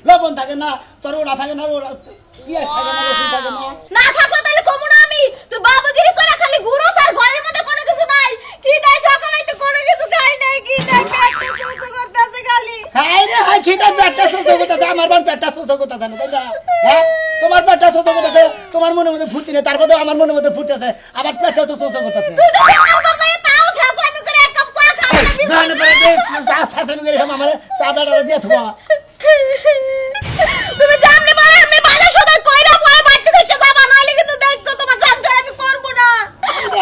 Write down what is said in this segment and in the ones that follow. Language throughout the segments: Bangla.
লবণ থাকে না, তোর ওরা থাকে না, ওরা পিয়াজ থাকে না, রসুন থাকে না। না থাকলে তাহলে কমু না আমি। তুই বাবাগিরি করে খালি ঘুরোস আর ঘরের মধ্যে কোনো কিছু নাই। কি নাই সকালে তো কোনো কিছু খাই নাই, কি নাই পেটটা চুচু করতেছে খালি। হাই রে হাই, খিদে পেটটা চুচু করতেছে, আমার বোন পেটটা চুচু করতেছে না, তাই না? হ্যাঁ, তোমার পেটটা চুচু করতেছে, তোমার মনের মধ্যে ফুর্তি নেই, তারপরে আমার মনের মধ্যে ফুর্তিছে, আমার পেটটাও তো চুচু করতেছে। তুই তো আমার করতে তাও ছাত্রামি করে এক কাপ চা খাবি না বিস্কুট। জান পরে দে চা ছাত্রামি করে আমার চা বেটা দিয়ে থুয়া। তুমি জানলে পারে এমনি বাজার সদা কইরা পরে বাড়তে থেকে যাবা, নাইলে কিন্তু দেখো তোমার সংসার আমি করব না।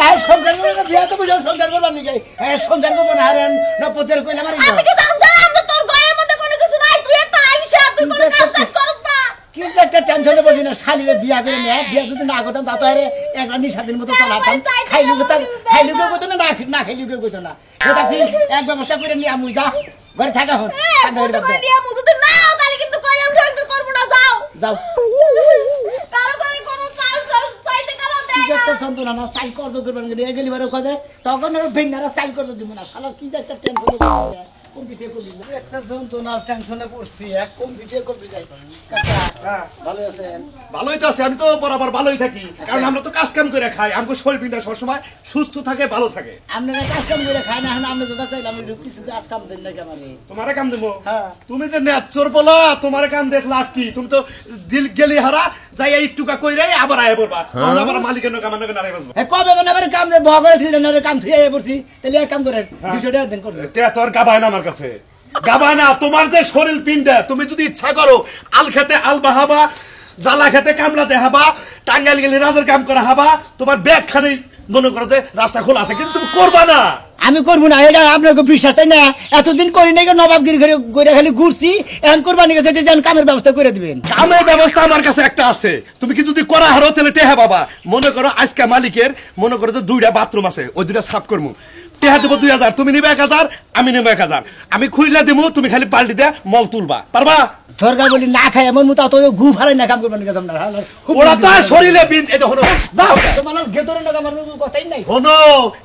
হ্যাঁ, সংসার করব না, বিয়া তো বুঝাও সংসার করব না কি? হ্যাঁ, সংসার করব না, আরে না পতের কইলা মারি। আমি কি জানতাম যে তোর ঘরের মধ্যে কোনো কিছু নাই? তুই একটা আইসা, তুই কোনো কাজ করছ না। কি যে একটা টেনশনে বসি না, শালিরে বিয়া করে নে, বিয়া যদি না করতাম তা তো আরে একলা নিশাদিন মতো চালাতাম। খাইলুকে কইতো না, না খাইলুকে কইতো না। এটা ঠিক এক ব্যবস্থা করে নিয়ে আমু যা, ঘরে থাকা হন। কান্দা করে নিয়ে আমু যদি নাও তাহলে কিন্তু কইলাম ঠক করব না, যাও যাও। কারো করে কোনো চাল চাইতে কালো দেয় কি না। একটা যন্ত্রণা না, সাইল করতে করবেন নিয়ে গেলি বারে কদে, তখন ভিন্নারা সাইল করতে দিব না। শালা কি যে একটা টেনশনে পড়ছি, কম্পিটিয়ে করবি একটা যন্ত্রণার টেনশনে পড়ছি, এক কম্পিটিয়ে করবি যাই। হ্যাঁ, ভালো আছেন? ভালোই তো আছে, আমি তো বরাবর ভালোই থাকি, কারণ আমরা তো কাজ কাম করে খাই, আমাকে শরীরটা সবসময় সুস্থ থাকে, ভালো থাকে। আপনারা কাজ কাম করে খায় না, এখন আপনি তো চাইলাম কিছু কাজ কাম দেন না কেমন? তোমারে কাম দেবো? হ্যাঁ। তুমি যে নেচর বলা, তোমারে কাম দেখ লাভ কি? তুমি তো দিল গেলি হারা যাই এই টুকা কইরে আবার আয় বলবা, আবার মালিকের কাম না নারাই বাসবা। কবে বানাবার কাম দে ভগরে ছিলেন না, কাম থুয়ে পড়ছি, তাহলে এক কাম করেন 200 টাকা দেন করবেন। তে তোর গাবায় না আমার কাছে, গাবায় না। তোমার যে শরীর পিন্ডা, তুমি যদি ইচ্ছা করো আল খেতে আল বাহাবা, জ্বালা খেতে কামলা দেখাবা, টাঙ্গাইল গেলে রাজের কাম করা হাবা, তোমার ব্যাগ খালি মনে করো যে রাস্তা খোলা আছে, কিন্তু তুমি করবা না। আমি করবো না, এটা আপনার বিশ্বাস তাই না? এতদিন করি নাই, নবাবগিরি করে খালি ঘুরছি, এখন কোরবানি গেছে যেন কামের ব্যবস্থা করে দিবেন। কামের ব্যবস্থা আমার কাছে একটা আছে, তুমি কি যদি করা হারো তাহলে টেহা বাবা। মনে করো আজকে মালিকের মনে করো যে 2টা বাথরুম আছে, ওই 2টা সাফ করবো, টেহা দেবো 2000, তুমি নিবে 1000, আমি নেবো 1000, আমি খুইলা দেবো, তুমি খালি পাল্টি দিয়ে মল তুলবা, পারবা? সরকার বলি না খাই এমন মতো তো গু ফালাই না কাম করবেন গেছে আপনার। ওরা তো শরীরে বিন এই দেখো যাও তোমার গেতরে না আমার কথাই নাই। হনো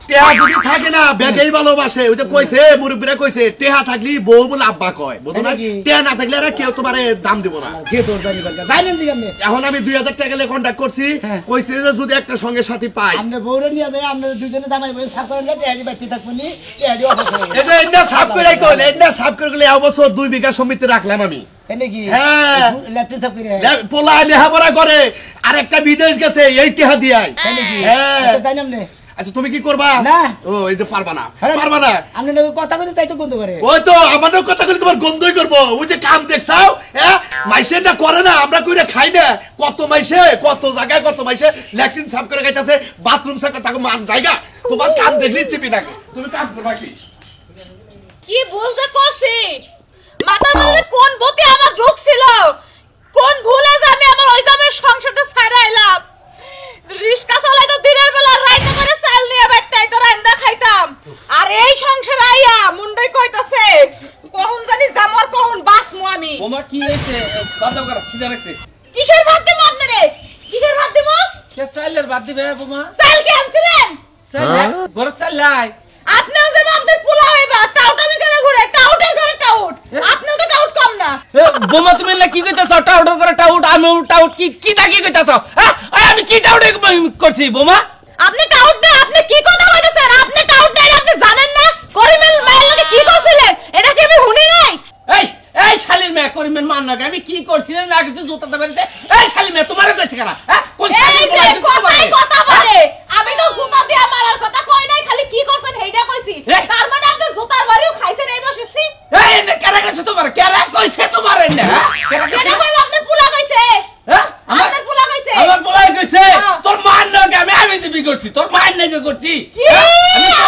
টেহা যদি থাকে না ব্যাগেই ভালোবাসে, ওই যে কইছে মুরব্বিরা কইছে টেহা থাকলি বউ বলে আব্বা কয়, বুঝো না? টেহা না থাকলে আর কেউ তোমারে দাম দিব না। গেতর জানি বলকা যাইলেন দিকে আপনি। এখন আমি 2000 টাকা লে কন্টাক্ট করছি, কইছে যে যদি একটা সঙ্গে সাথী পাই, আপনি বউরে নিয়ে যায়, আপনি দুজনে জামাই বই সাফ করেন, টেহারি বাইতে থাকবেন নি, টেহারি অফিস হয়ে এই যে এন্না সাফ করে কইলে, এন্না সাফ করে গেলে এবছর 2 বিঘা জমিতে রাখলাম আমি। নাকি? হ্যাঁ, ল্যাপটপ সাফ করে পোলা লেহাপড়া করে, আর একটা বিদেশ গেছে এই টেহা দিয়াই। নাকি? হ্যাঁ, তাই না আপনি? আচ্ছা তুমি কি করবা? না। ও এই যে পারবা না, পারবা না। আপনি কথা কইতে তাই তো গন্ধ করে। ওই তো আমাদের কথা কইলে তোমার গন্ধই করবো। ওই যে কাম দেখছাও, হ্যাঁ, মাইসেটা করে না, আমরা কইরা খাই না। কত মাইসে কত জায়গায় কত মাইসে ল্যাট্রিন সাফ করে খাইতেছে, বাথরুম সাফ করে তাকে মান জায়গা। তোমার কাম দেখলেই চিপি নাকে। তুমি কাম করবা কি? কি বলতে করছি? মাথার মধ্যে কোন বতি আমার ঢুকছিল, কোন ভুলে যে আমি আমার ওই জামের সংসারটা ছাইরা এলাম। রিস্কা চালাই তো দিনের বেলা রাইতে করে চাল নিয়ে বাইতাই তো রান্না খাইতাম, আর এই সংসার আইয়া মুন্ডাই কইতাছে কখন জানি জামর কখন বাসমু আমি। ওমা কি হইছে? বাদ কর, কি রাখছে? কিসের ভাত দিমু আপনারে? কিসের ভাত দিমু? কে চাইলের বাদ দিবে বোমা? চাল কি আনছিলেন? চাইলে ঘর চাইলাই। আপনিও যে আমাদের পোলা হইবা, টাউট আমি কেন ঘুরে, টাউটের ঘরে টাউট। আপনিও তো টাউট কম না। এ বোমা তুমি এলা কি কইতাছ? টাউট করে টাউট, আমি টাউট কি কি কইতাছ? হ্যাঁ, আমি কি টাউট করছি বোমা? আপনি টাউট না, আপনি কি কথা কইতেছেন? আপনি টাউট নাই, আপনি জানেন না করিমেল মায়ের লাগে কি করছিলেন? এটা কি আমি শুনি নাই? এই এই শালির মে করিমের মান না, আমি কি করছিলেন না কিছু জুতা দেবাইতে? এই শালি মে তোমারে কইছে কেন? হ্যাঁ, কোন শালি এই যে কথাই কথা বলে, আমি তো জুতা দিয়া মারার কথা কই নাই, খালি কি করছেন হেইটা কইছি। তার মানে আপনি জুতার বাড়িও খাইছেন এই বসেছি। এই নে কেরা কইছে তোমার? কেরা কইছে তোমার এনে? হ্যাঁ, কেরা এটা কইছে? কইবা আপনার পোলা কইছে? হ্যাঁ, আপনার পোলা কইছে? আমার বলাই কইছে তোর মান নাকি আমি জিবি করছি, তোর মান নাকি করছি? কি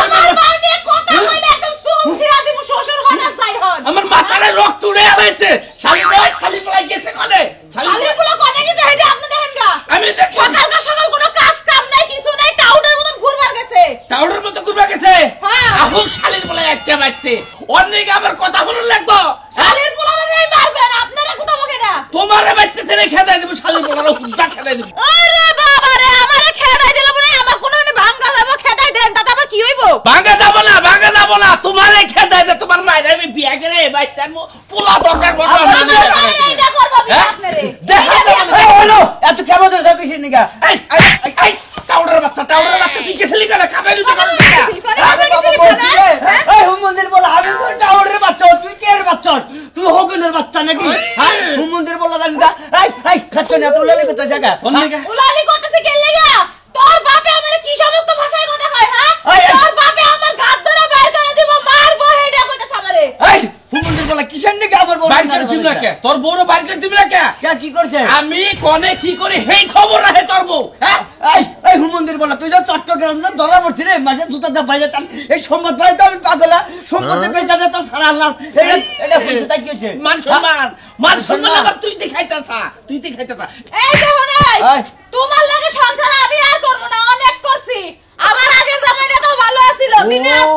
আমার মা নিয়ে কথা কইলে একদম চুপ ছিড়া দিমু, শ্বশুর হন আর যাই হন। আমার মাথারে রক্ত উড়ে আইছে। শালি নয়, শালি বলাই গেছে কোনে? শালি পোলা কোনে গেছে হেডা আপনি দেখেন গা। আমি দেখলাম সকাল সকাল কোনো কাজ মারতে অনেক আমার কথা বলে লাগবো শালির পোলারে মারবেন আপনারা কোথা বকে না তোমারে মারতে থেকে খেদাই দেব শালি বলার হুদ্দা খেদাই দেব আরে বাবা রে আমারে খেদাই দিল বলে আমার কোন মানে ভাঙা যাব খেদাই দেন তাতে আবার কি হইব ভাঙা যাব না তোমারে খেদাই দে তোমার মায়ের আমি বিয়া করে বাইতার পোলা দরকার বড় এইটা করব বিয়া আপনারে দেখা যাবে না হলো এত কেমন ধরে কিসের নিগা এই টাউডার বাচ্চা তুই কে খেলি গেল কাবাই লুটা করছিস আরে বাবা বলছি রে এই হুমন্দির বল আমি তো টাউরের বাচ্চা তুই কে এর বাচ্চা তুই হগনের বাচ্চা নাকি হ্যাঁ হুমন্দির বল জানি না এই খাচ্ছ না তুই লালি করতে জায়গা উলালি করতেছে কে লাগা তোর বাপে আমারে কি সমস্ত ভাষায় কথা কয় হ্যাঁ তোর বাপে আমার গাদ ধরে বের করে দিব মারবো হেডা কইতাছ আমারে এই হুমন্দির বল কিসের নিগা আমার বল বাইর করে দিবি না কে তোর বউরে বাইর করে দিবি না কে কে কি করছে আমি কোনে কি করে হেই খবর রাখে তোর বউ হ্যাঁ এই হুমন্দির বল তুই যে চট্টগ্রাম যে ধরা পড়ছিস রে মাসে জুতা দা বাইরে তার এই সম্পদ ভাই তো আমি পাগলা সম্পত্তি পেয়ে জানা তো সারা আল্লাহ এটা বলছে তাই কি হয়েছে মান সম্মান আবার তুই দেখাইতাছা এই দেখো নাই তোমার লাগে সংসার আমি আর করব না অনেক করছি আমার আগের জামাইটা তো ভালো ছিল দিনে ও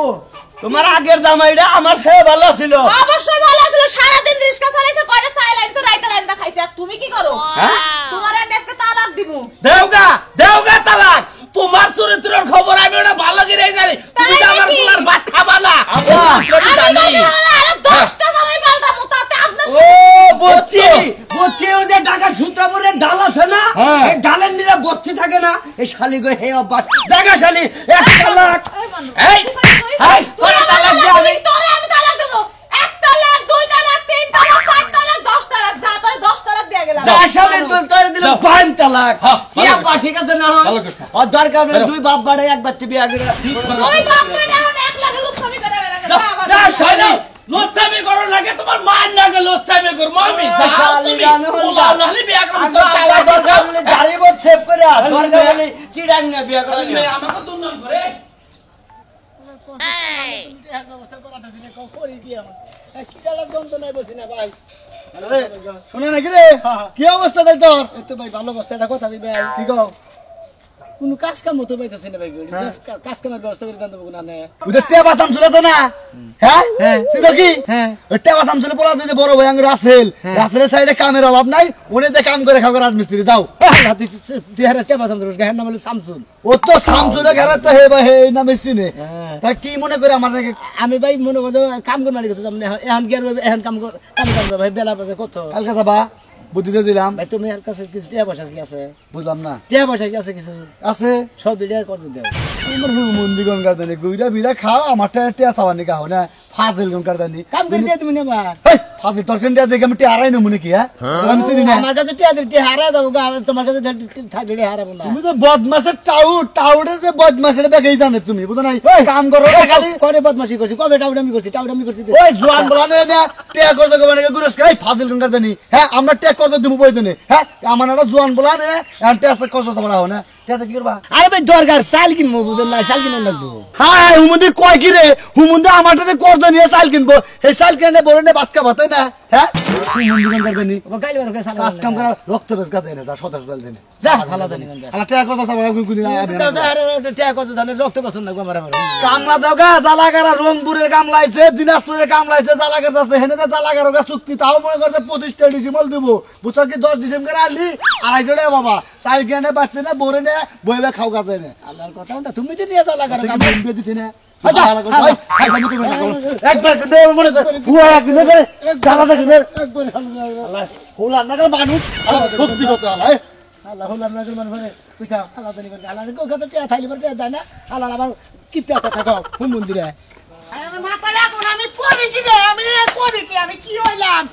তোমার আগের জামাইটা আমার সে ভালো ছিল অবশ্যই ভালো ছিল সারা দিন রিস্কা চালাইছে কয়টা চাই লাইছে রাইতে রাইন্দা খাইছে আর তুমি কি করো হ্যাঁ? তোমার আমি আজকে তালাক দিমু দেওগা তালাক তোমার চরিত্রের খবর আমি ওটা ভালো করে জানি তুমি তো আমার পোলার ভাত খাবা না আমি জানি আরো 10টা জামাই পাল্টামু তাতে আপনার ও বুঝছি ও যে টাকা সুতাপুরে ডাল আছে না হ্যাঁ। এই ডালের নিচে বস্তি থাকে না এই শালি গো হে অভ্যাস জায়গা শালি 1 লাখ এই তোরে তালাক দিয়ে আমি তোরে আমি তালাক দেবো 1 তালাক 2 তালাক 3 তালাক 4 তালাক 10 তালাক যা তোর 10 তালাক দিয়ে গেলাম যা শালি তুই তোরে দিল যাও। 5 তালাক হ্যাঁ, কি ভালো আব্বা ঠিক আছে না ভালো কথা। ও দরকার নেই বেরো। দুই বাপ বাড়ে এক বাচ্চা বিয়া করে ওই বাপ করে এখন 1 লাখ লুচ্ছামি করে বেড়াবে যা শালি লোচ্ছামি করো লাগে তোমার মার লাগে লোচ্ছামি করো আমি যা শালি তুমি জানো না। পোলা নালে বিয়া করো আমি তালাক দরকার বলে দাড়ি বট সেভ করে দরকার বলে চিড়াং না বিয়া করে আমাকে দুর্নাম করে এক ব্যবস্থা করাতে দিলে করি কি আমার কি জ্বালা যন্ত্রণায় বলছি না ভাই শুনে নাকি রে কি অবস্থা তাই তোর এই তো ভাই ভালো অবস্থা একটা কথা দিবে কি কও কোনো কাজ কাম হতে পাইতেছি না ভাই কাজ কামের ব্যবস্থা করে দেন দেবো না ওদের টেবা সামসুলে তো না হ্যাঁ হ্যাঁ। ছিল কি হ্যাঁ। ওই টেবা সামসুলে পড়া দিতে বড় ভাই আঙ্গুর রাসেলের সাইডে কামের অভাব নাই উনি যে কাম করে খাও রাজমিস্ত্রি যাও তুই হারে টেপা শামসুল গায়ের নাম হলো শামসুল ও তো সামসুলে ঘেরা তো হে ভাই হে নামে চিনে হ্যাঁ। তা কি মনে করে আমার নাকি আমি ভাই মনে করছো কাম করে মারি করতে এখন কি আর এখন কাম করবো ভাই বেলা বাজে কত কালকে যাবা বুদ্ধিতে দিলাম ভাই তুমি আর কাছে কিছু টিয়া পয়সা কি আছে বুঝলাম না টিয়া পয়সা কি আছে কিছু আছে সব দুই টাকা করতে দেও তোমার মন্দির গঙ্গার দানি গুইরা বিরা খাও আমার টিয়া সাবানি খাও না ফাজিল গঙ্গার দানি কাম করে দিয়ে তুমি নেবা ফাজিল তোর টিয়া দেখে আমি টিয়া হারাই নেবো নাকি হ্যাঁ আমি চিনি না আমার কাছে টিয়া দিলে টিয়া হারা দেবো তোমার কাছে থাকলে হারাবো না তুমি তো বদমাসের টাউডে যে বদমাসের বেগেই জানে তুমি বুঝো নাই কাম করো খালি করে বদমাসি করছি কবে টাউডামি করছি টাউডামি করছি ওই জোয়ান বলানে না ট্যাগ করতে গো মানে গুরুস খাই ফাজিল গঙ্গার দানি হ্যাঁ আমরা ট্যাগ করতে দিমু বই দেনে হ্যাঁ আমার একটা জোয়ান বলানে এখন ট্যাগ কষ্ট তোমরা হও না ট্যাগ কি করবা আরে ভাই দরকার চাল কিনবো বুঝলেন না চাল কিনে লাগবো হ্যাঁ হুমুন্দি কয় কি রে হুমুন্দি আমারটাতে কষ্ট নিয়ে চাল কিনবো এই চাল কিনে বড় নে বাসকা ভাতে না হ্যাঁ হুমুন্দি গঙ্গার দানি গাইলে বারো চাল কাজ কাম করা রক্ত বেসকা দেয় না যা সদাস বেল দেনে যা ভালো জানি আর ট্যাগ করতে তোমরা গুনি না টিয়া করছে ধানের রক্ত পছন্দ লাগবো আমার আমার কামলা দাও গা জালাগারা রংপুরের কামলাইছে দিনাজপুরের কামলাইছে জালাগার আছে হেনে যে জালাগার গা চুক্তি তাও মনে করতে 25টা ডিসেম্বর দিব বুঝছো কি 10 ডিসেম্বর আলি 250 টাকা বাবা চাল কিনে বাচ্চা না বরে না বইবে খাও গাতে না আল্লাহর কথা তুমি তো নিয়ে চালা করো তুমি বিয়ে দিতে না একবার মনে কর একবার করে জালা দেখে আল্লাহ হোলা না মানুষ সত্যি কথা আল্লাহ আল্লাহ হল আপনার মানে মানে পয়সা আল্লাহ জানি করে আল্লাহ কত টিয়া থাইলি পর টিয়া দেয় না আল্লাহ আমার কি পেটা থাকো হুম মন্দিরে মাথায় এখন আমি করি কি রে আমি করি কি আমি কি হইলাম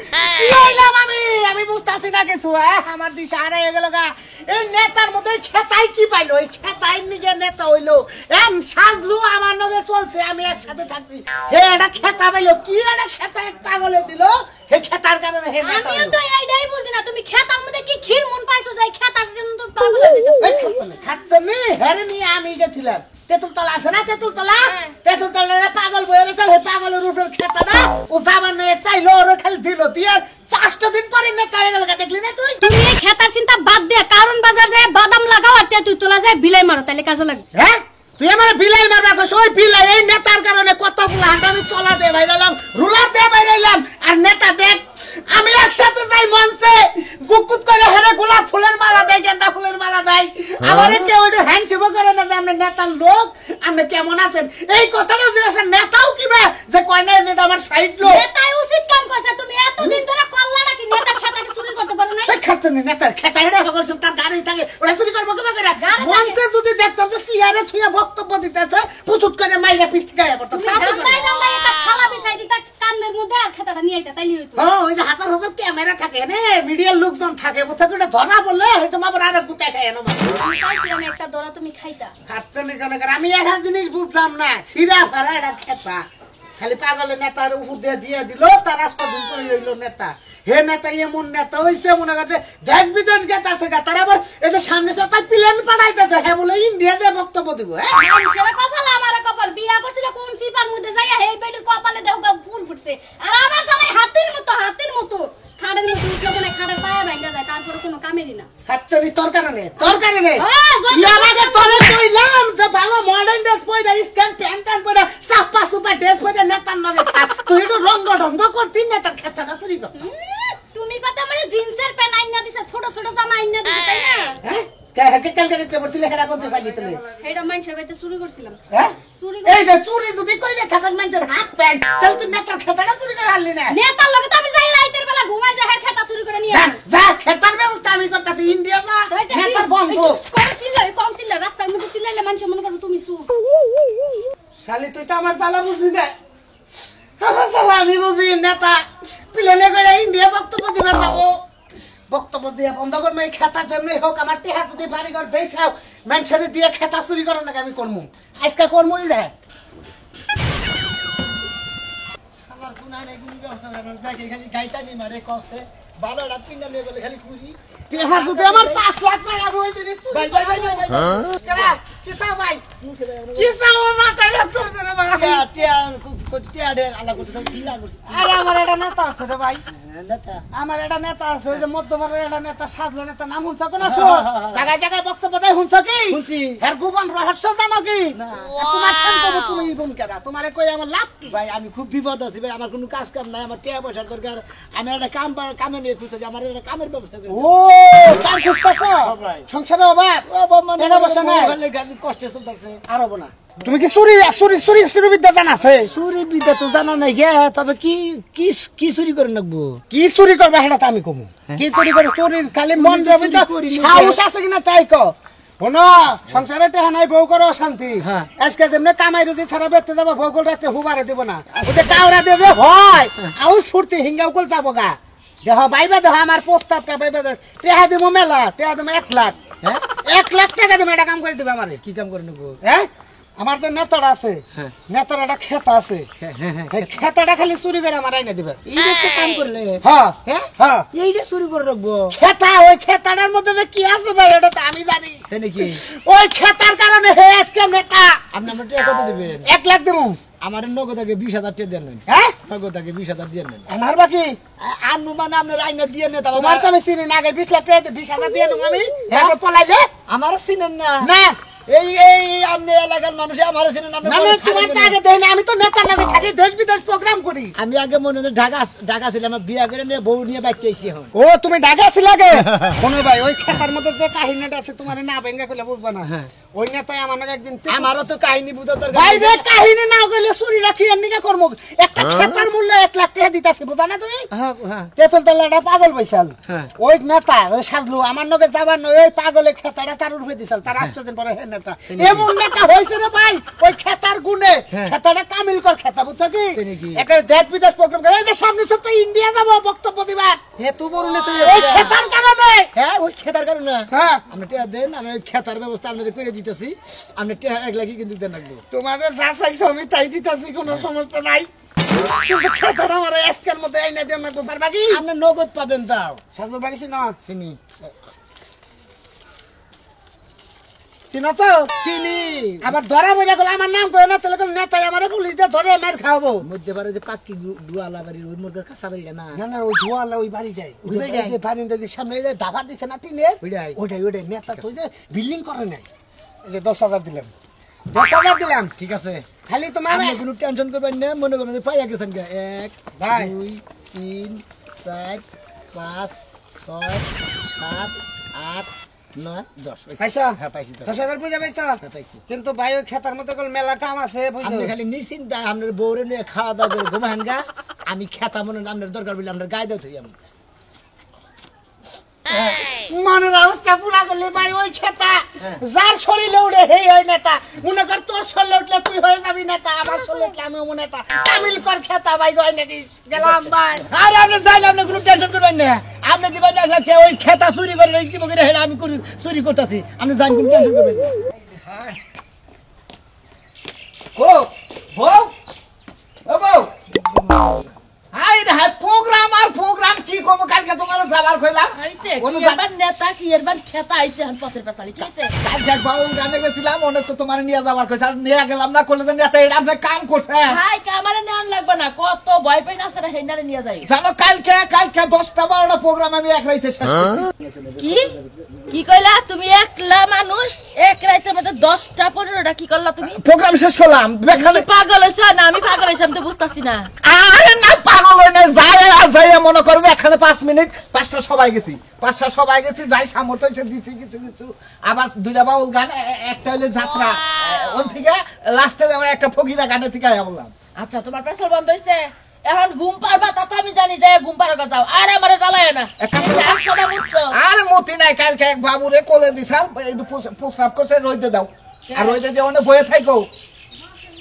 আমি বুঝতাছি না কিছু আমার দিশা হারিয়ে গেল গা এই নেতার মধ্যে খেতাই কি পাইলো এই খেতাই নিজের নেতা হইলো এম সাজলু আমার নজর চলছে আমি একসাথে থাকছি হে এটা খেতা পাইলো কি এটা খেতা পাগলে দিল হে খেতার কারণে হে নেতা আমিও তো এইটাই বুঝি না তুমি খেতার মধ্যে কি ক্ষীর মন পাইছো যাই খেতার জন্য তো পাগল হয়ে যাইতাছো খাচ্ছেন হ্যাঁ নিয়ে আমি গেছিলাম তেঁতুলতলা আছে না তেঁতুলতলা তেঁতুলতলা পাগল বয়ে গেছে হে পাগলের উপরে খেতা না ও সামান্য চাইলো ওর খালি দিল দিয়ে 4টা দিন পরে নেতা হয়ে গেল দেখলি না তুই তুমি এই খেতার চিন্তা বাদ দে কারণ বাজার যায় বাদাম লাগাও আর তুই তোলা যায় বিলাই মারো তাহলে কাজে লাগবে হ্যাঁ তুই আমার বিলাই মারবা কইছ ওই বিলাই এই নেতার কারণে কত ফুল হাঁটা আমি চলা দিয়ে বাইরালাম রুলার দিয়ে বাইরাইলাম আর নেতা দেখ আমি একসাথে যাই মঞ্চে গুকুত করে হেরে গোলাপ ফুলের মালা দেয় গেন্দা ফুলের মালা দেয় আমারে কেউ একটু হ্যান্ডশেক করে না যে আমরা নেতার লোক আপনি কেমন আছেন এই কথাটা জিজ্ঞাসা নেতাও কিবা যে কয় না যে আমার সাইড লোক নেতাই উচিত কাম করছে তুমি এতদিন ধরে কল্লা নাকি নেতার খেতাকে চুরি করতে পারো না খাচ্ছেন নেতার খেতা হেরে সকল সব তার গাড়ি থাকে ওরা চুরি করবো কেমন করে গাড়ি থাকে। মঞ্চে যদি দেখতাম যে সিয়ারে থুয়া বক্তব্য দিতেছে পুচুত করে মাইরা পিছতে গায়ে পড়তো তুমি ডান্ডায় ডান্ডায় একটা শালা বিছাই দিতা কানের মধ্যে আর খেতাটা নিয়ে আইতা তাইলে হইতো ওই যে হাতার হাতার ক্যামেরা থাকে নে মিডিয়ার লোকজন থাকে কোথা করে ধরা বললে হয়তো আবার আর গুতায় খায় না আমি চাইছিলাম একটা দরা তুমি খাইতা খাচ্ছেন কেন করে আমি একটা জিনিস বুঝলাম না সিরা ফারা এটা খেতা খালি পাগলের নেতার উপর দিয়ে দিয়ে দিল তার রাষ্ট্রদিন করে রইল নেতা হে নেতা এমন নেতা হইছে মনে করতে দেশ বিদেশ গেতাছে গা তার আবার এই যে সামনে সপ্তাহে প্লেন পাঠাইতেছে হ্যাঁ বলে ইন্ডিয়া যে বক্তব্য দিব হ্যাঁ মানুষের কপাল আমার কপাল বিয়া করছিল কোন সিপার মধ্যে যাইয়া হেই বেটির কপালে দেও ফুল ফুটছে আর আমার জামাই হাতের মতো খাড়ের মতো উঠলো মানে খাড়ের পায়া ভাঙা যায় তারপরে কোনো কামেরই না হাচ্ছনি তোর কারণে হ্যাঁ, যত ইয়ার আগে তোরে কইলাম যে ভালো মডার্ন ড্রেস পরে স্ক্যান প্যান্ট পরে সাপা সুপা ড্রেস পরে নেতার লগে থাক তুই তো রঙ্গ করতি নেতার খেতাটা চুরি কর তুমি কথা মানে জিন্সের প্যান্ট আইনা দিছে ছোট ছোট জামা আইনা দিছে তাই না হ্যাঁ কে ক্যালকাটা পড়ছিলে হেরা করতে পাইলি তুই এটা মানুষের বাড়িতে চুরি করছিলাম হ্যাঁ চুরি এই যে চুরি যদি কইলে থাকার মানুষের হাত প্যান্ট তাহলে তুই নেতার খেতাটা চুরি করে আনলি না নেতার লগে তো আমি যাই রাইতের বেলা ঘুমাই যা হের খেতা চুরি করে নিয়ে যা আই যা খেতার ব্যবস্থা আমি করতেছি ইন্ডিয়া না নেতার বন্ধ কম ছিল রাস্তার মধ্যে চিল্লাইলে মানুষ মনে করবে তুমি চুর শালি তুই তো আমার জ্বালা বুঝলি দে আমার জ্বালা আমি বুঝি নেতা প্লেনে করে ইন্ডিয়া বক্তব্য দিবার যাবো বক্তব্য দিয়ে বন্ধ করবো এই খেতা যেমনি হোক আমার টেহা যদি বাড়ি ঘর বেচাও মানুষের দিয়ে খেতা চুরি করার নাকি আমি করবো আজকে করবো রে আমার গুনারে গুনি ব্যবস্থা করে দেখে খালি গাইতা নি মারে কসে ভালো একটা পিন্ডা নিয়ে বলে খালি কুড়ি টেহা যদি আমার 5 লাখ টাকা আমি ওই দিনে চুরি ভাই ভাই ভাই ভাই কেরা কি চাও ভাই কি চাও মাথায় রাখতে পারছে না বাবা টিয়া টিয়া টিয়া দে আল্লাহ করতে কি লাগছে আরে আমার একটা নেতা আছে রে ভাই নেতা আমার একটা নেতা আছে ওই যে মধ্যমানের একটা নেতা সাজলো নেতা নাম শুনছ কোন জায়গায় জায়গায় বক্তব্য দেয় শুনছ কি শুনছি। এর গোপন রহস্য জানো কি তোমার শান্ত তুমি বোন কেরা তোমারে কই আমার লাভ কি ভাই আমি খুব বিপদ আছি ভাই আমার কোনো কাজ কাম নাই আমার টিয়া পয়সার দরকার আমি একটা কামে নিয়ে খুঁজতেছি আমার একটা কামের ব্যবস্থা করে ও কাম খুঁজতেছ ভাই। সংসারে অভাব ও বাবা টাকা পয়সা নাই কষ্টে চলতেছে আর হবো না তুমি কি চুরি চুরি চুরি চুরি বিদ্যা জানাছে চুরি বিদ্যা তো জানা নাই গে তবে কি কি কি চুরি করে রাখবো কি চুরি করবে সেটা তো আমি কমু কি চুরি করে চুরির খালি মন তো যাবে চুরি করিনি। সাহস আছে কিনা তাই ক শোনো সংসারে টেহা নাই বউ করো শান্তি হ্যাঁ। আজকে যেমনি কামাই রুজি ছাড়া বেরতে যাবো বউ কল রাত্রে হুবারে দিব না ওটা কাউরা দেবে হয় আউস ফুর্তি হিঙ্গাও কল যাবো গা দেহ বাইবা দেহ আমার প্রস্তাবটা বাইবা দেহ টেহা দিব মেলা টেহা দিব 1 লাখ হ্যাঁ 1 লাখ টাকা দিব এটা কাম করে দিবে আমারে কি কাম করে নেবো হ্যাঁ আমার যে নেতাটা আছে হ্যাঁ। নেতার একটা খেতা আছে হ্যাঁ হ্যাঁ এই খেতাটা খালি চুরি করে আমার আইনা দিবে এই একটা কাম করলে হ্যাঁ হ্যাঁ হ্যাঁ এইটা চুরি করে রাখবো খেতা ওই খেতাটার মধ্যে যে কি আছে ভাই ওটা তো আমি জানি তাই নাকি ওই খেতার কারণে হে আজকে নেতা আপনি আমার টাকা কত দিবেন 1 লাখ দেবো আমার নগদ আগে 20,000 টাকা দেন হ্যাঁ নগদ আগে 20,000 দিয়ে নেন আমার বাকি আনু মানে আপনার আইনা দিয়ে নে তোমার তো আমি চিনি না আগে 20 লাখ টাকা 20,000 দিয়ে দেবো আমি তারপর পলাইলে আমার চিনেন না না এই এই আপনি এলাকার মানুষ আমার চিনেন আপনি না না তোমার তো আগে দেই না আমি তো নেতার নামে থাকি দেশ বিদেশ প্রোগ্রাম করি আমি আগে মনে হয় ঢাকা ছিলাম আমার বিয়া করে নিয়ে বউ নিয়ে বাইতে আইছি এখন ও তুমি ঢাকা ছিল আগে শোনো ভাই ওই খেতার মধ্যে যে কাহিনীটা আছে তোমার না ভেঙ্গা কইলে বুঝবা না ওই নেতাই আমার নাকি একদিন আমারও তো কাহিনী বুঝা দরকার ভাই রে কাহিনী না কইলে চুরি রাখি এন্নিকা করব একটা খেতার মূল্য 1 লাখ টাকা দিতাছে বুঝা না তুমি হ্যাঁ হ্যাঁ তেতুল তালাটা পাগল পাইছাল হ্যাঁ। ওই নেতা ওই সাজলু আমার নগে যাবার নয় ওই পাগলে খেতাটা তার উঠে দিছাল তার 8 দিন পরে হে নেতা এমন নেতা হইছে রে ভাই ওই খেতার গুণে খেতাটা কামিল কর খেতা বুঝছ কি তাই নাকি? একের দেশ বিদেশ প্রোগ্রাম করে এই যে সামনে সপ্তাহে ইন্ডিয়া যাব বক্তব্য দিবার হে তু বড় নেতা ওই খেতার কারণে হ্যাঁ ওই খেতার কারণে হ্যাঁ আপনি টাকা দেন আমি ওই খেতার ব্যবস্থা আপনাদের করে দিতেছি আপনি টাকা 1 লাখই কিন্তু দেন রাখবো তোমাদের যা চাইছো আমি তাই দিতাছি কোনো সমস্যা নাই কিন্তু খেতাটা আমার আজকের মধ্যে আইনা দেন না পারবা কি আপনি নগদ পাবেন তাও সাজলুর বাড়ি চিনো চিনি চিনো তো চিনি আবার ধরা বইলা গেল আমার নাম কই না তাহলে কোন নেতাই আমারে পুলিশ দিয়ে ধরে মার খাওয়াবো মধ্যে পারে যে পাক্কি দুয়ালা বাড়ির ওই মোর কাঁচা বাড়িটা না না না ওই ধোয়ালা ওই বাড়ি যায় ওই ওই বাড়ি যে বারিন্দা দিয়ে সামনে এই যে দাবার দিছে না টিনের ওইটাই। ওইটাই নেতা তো ওই যে বিল্ডিং করে নাই এই যে 10,000 দিলাম 10,000 দিলাম। ঠিক আছে খালি তোমার আপনি কোনো টেনশন করবেন না মনে করেন যে পাইয়া গেছেন গা 1 ভাই। 2 3 4 5 6 7 8 9 10 পাইছো? হ্যাঁ পাইছি তো 10,000 পয়সা পাইছো? হ্যাঁ, পাইছি। কিন্তু ভাই ওই খেতার মতো করে মেলা কাম আছে আপনি বুঝছো? খালি নিশ্চিন্তা আপনার বউরে নিয়ে খাওয়া দাওয়া করে ঘুমাহেন গা আমি খেতা মনে আপনার দরকার বলে আপনার গায়ে দাও থই আমি মনের অবস্থা পুরা করলে ভাই ওই খেতা যার শরীরে উঠে হেই হয় নেতা মনে কর তোর শরীরে উঠলে তুই হয়ে যাবি নেতা আমার শরীরে উঠলে আমি হবো নেতা তামিল কর খেতা ভাই রয় নেতিস গেলাম ভাই আরে আপনি যাই আপনি কোনো টেনশন করবেন না আপনি কি বলেন যে কে ওই খেতা চুরি করে কি বলে হেডা আমি চুরি করতেছি আপনি যাই কোনো টেনশন করবেন না ও বউ ও বউ হাই রে হাই প্রোগ্রাম কি কম কালকে তোমার যাবার কইলাম আইছে কোনো কি এবার নেতা কি এবার খেতা আইছে হন পথের পাঁচালি কি হইছে কালকে বাউল গানে গেছিলাম অনেক তো তোমার নিয়ে যাবার কইছে নিয়ে গেলাম না করলে নেতা এটা আপনি কাম করছে ভাই কামারে নেওয়ান লাগবে না কত ভয় পাই না সেটা হেন্ডারে নিয়ে যাই জানো কালকে 10টা 12টা প্রোগ্রাম আমি এক রাইতে শেষ করছি কি কি কইলা তুমি একলা মানুষ এক রাতের মধ্যে 10টা 15টা কি করলা তুমি প্রোগ্রাম শেষ করলাম বেখানে তুমি পাগল হইছ না আমি পাগল হইছি আমি তো বুঝতাছি না আরে না পাগল হই না যারে যাই মনে করো যে এখানে 5 মিনিট 5টা সবাই গেছি যাই সামর্থ্য হইছে দিছি কিছু আবার দুইটা বাউল গান একটা হইলে যাত্রা ওন থেকে লাস্টে যাওয়া একটা ফকিরা গানে থেকে আয়া বললাম আচ্ছা তোমার পেছাল বন্ধ হইছে এখন ঘুম পারবা তা তো আমি জানি যে ঘুম পারবা যাও আর আমারে জ্বালায় না এক কাম করো। একশো না বুঝছো আরে মতি নাই কালকে এক বাবুরে কোলে দিছাল একটু প্রস্রাব করছে রইতে দাও আর রইতে দিয়ে অনেক বয়ে থাইকো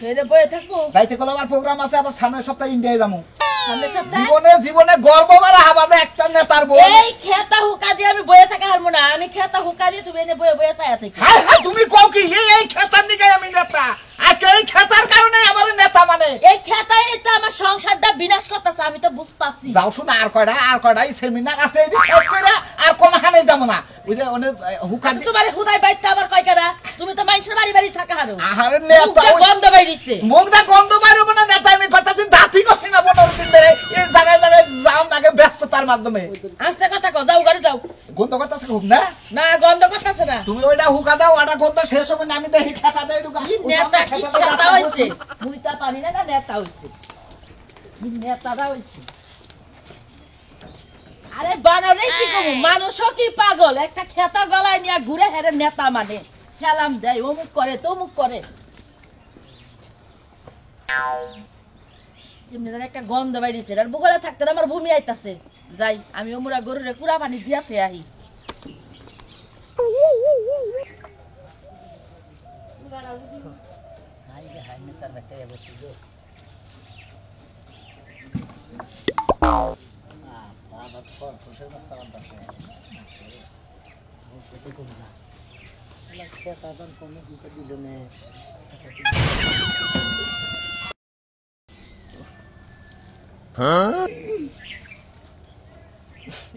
ফেরে বয়ে থাকবো রাইতে কল আমার প্রোগ্রাম আছে আবার সামনের সপ্তাহে ইন্ডিয়ায় যাবো সামনের সপ্তাহে জীবনে গর্ব করা হাবাদে একটা নেতার বউ এই খেতা হুকা দিয়ে আমি বয়ে থাকা হারমো না আমি খেতা হুকা দিয়ে তুমি এনে বয়ে বয়ে চায়া থাকি হাই হাই তুমি কও কি এই খেতার দিকে আমি নেতা আজকে এই খেতার কারণে আমার নেতা মানে এই খেতাই তো আমার সংসারটা বিনাশ করতেছে আমি তো বুঝতাছি যাও শুন আর কয়টা সেমিনার আছে এটি শেষ করে আর কোনখানে যাব না ওই যে অনেক হুকা আচ্ছা, তোমার হুদাই বাইতে আবার কয় কেনা তুমি তো মানুষের বাড়ি বাড়ি থাকা হারো আহারে নেতা মুখটা গন্ধ বাইরিছে মুখটা গন্ধ বাইরে না নেতা আমি করতেছি দাঁতি কষি না 15 দিন ধরে এই জায়গায় যাও নাকি ব্যস্ততার মাধ্যমে আস্তে কথা কও যাও ঘরে যাও গন্ধ করতেছে খুব না না গন্ধ করতেছে না তুমি ওইটা হুকা দাও ওটা গন্ধ শেষ হবে না আমি দেখি খেতা দেই ঢুকা নেতা কি খেতা হইছে মুইতা পানি না নেতা হইছে নেতারা হইছে আরে বানারে কি কমু মানুষও কি পাগল একটা খেতা গলায় নিয়ে ঘুরে হেরে নেতা মানে সালাম দেয় অমুক করে তমুক করে যেমনি জানি একটা গন্ধ বাইরেছে আর বুগলে থাকতে আমার ভূমি আইতাছে যাই আমি ওমুরা গরুরে কুড়া পানি দিয়াতে আহি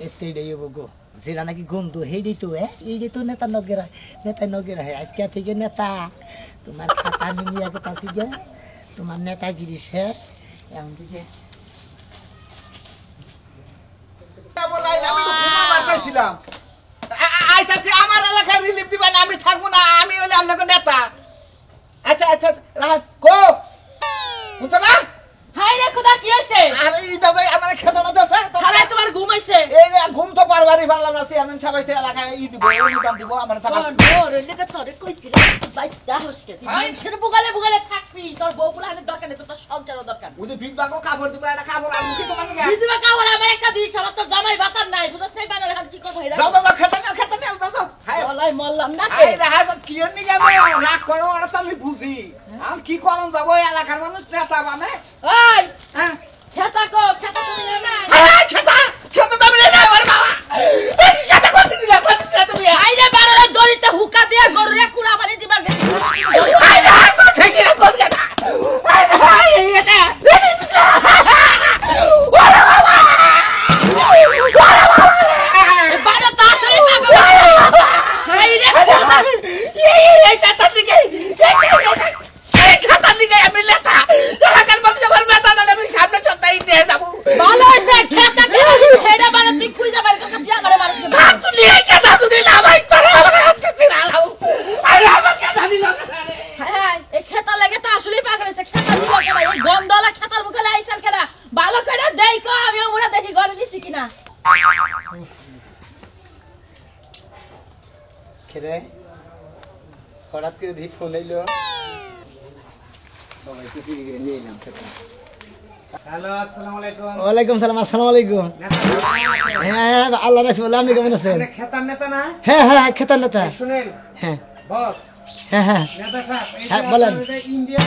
এতেই গো যেটা নাকি গন্ধ হেডি তো এইডি তো নেতা নগেরা আজকে থেকে নেতা তোমার খাতা আমি নিয়ে গেছি গে তোমার নেতাগিরি শেষ এমন থেকে আমার এলাকায় রিলিফ দিবেন আমি থাকবো না আমি হলে আপনাকে নেতা আচ্ছা কো বুঝছো না হাই রে খোদা কি হইছে আরে এই দাদা আমার খেতাটা দেছে আরে তোমার ঘুম হইছে এই যে ঘুম তো পারবারই পারলাম না চেয়ারম্যান সাহেব এলাকায় দিব অনুদান দিব আমার সাথে ওরে লেগে তোরে কইছিল ভাই দাহসকে তুই মানুষের বুগালে থাকবি তোর বউ বুলানের দরকার নেই তোর সংসারও দরকার ওই ভিক বাগো কাপড় দিব একটা কাপড় আমি কি তোমাকে দিদিবা কাওয়ার আমার একটা দিস আমার তো জামাই বাতার নাই বুঝছ নাই বানার হাত কি করব হেরা যাও খেতে নাও দাও হাই বলাই মল্লাম না আই রাহাই কি নি যাবে রাগ করো ওটা তো আমি বুঝি আমি কি করম যাব এলাকার মানুষ নেতা মানে ওই হ্যাঁ খেতা তুমি না খেতা তো আমি না ওরে বাবা খেতা করতে দিলা তুমি আই রে বাড়ার দড়িতে হুকা দিয়া গরুরে কুড়া বালি দিবার গেছি আই রাহাই তো থেকে না কোন কথা আই রাহাই এটা বাড়া তাসরে পাগল হাই রে খোদা এই খেতার দিকে আমি নেতা এলাকার মানুষ আমার নেতা না আমি সামনে সপ্তাহে দিয়ে যাবো ভালো হইছে খেতা কেন হেডা বাড়া তুই খুঁজে বাইরে তোকে বিয়া করে মানুষকে তুই এই খেতা যদি না ভাই তোরা আমার হাতে ছিড়ালাও আরে আমার খেতা দিল হাই হঠাৎ করে দেখি ফোন এলো সবাই কিছু নিয়ে এলাম হ্যালো আসসালামু আলাইকুম ওয়ালাইকুম সালাম আসসালামু আলাইকুম হ্যাঁ আল্লাহ রাখছি বলে আপনি কেমন আছেন খেতার নেতা না হ্যাঁ হ্যাঁ হ্যাঁ খেতান নেতা শুনেন হ্যাঁ বস হ্যাঁ হ্যাঁ নেতা সাহেব এই হ্যাঁ, যে বলেন। আপনাদের ইন্ডিয়া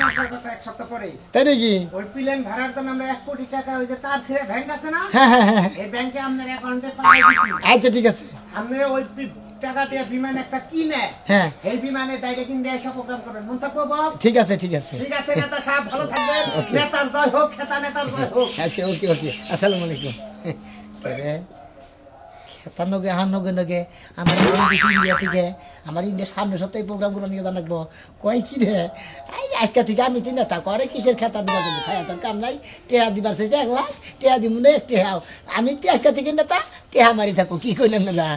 আসার কথা এক সপ্তাহ পরে তাই নাকি ওই প্লেন ভাড়ার জন্য আমরা 1 কোটি টাকা ওই যে তার ছেড়ে ব্যাংক আছে না হ্যাঁ হ্যাঁ হ্যাঁ এই ব্যাংকে আপনার অ্যাকাউন্টে পাঠিয়ে দিছি আচ্ছা ঠিক আছে আপনি ওই টাকা দিয়ে বিমান একটা কিনে হ্যাঁ এই বিমানে ডাইরেক্ট ইন্ডিয়া এসে প্রোগ্রাম করেন মন থাকবো বস ঠিক আছে ঠিক আছে ঠিক আছে নেতা সাহেব ভালো থাকবেন নেতার জয় হোক খেতা নেতার জয় হোক আচ্ছা ওকে ওকে আসসালামু আলাইকুম তবে খেতার নগে হার নগে নগে আমার ইন্ডিয়া থেকে আমার ইন্ডিয়ার সামনে সপ্তাহে প্রোগ্রামগুলো নিয়ে জানাকবো কয় কি রে এই আজকে থেকে আমি তিন নেতা করে কিসের খেতা দিবার জন্য খায় তোর কাম নাই টেহা দিবার চাইছে 1 লাখ টেহা দিব না টেহাও আমি আজকে থেকে নেতা টেহা মারি থাকো কি কইলেন না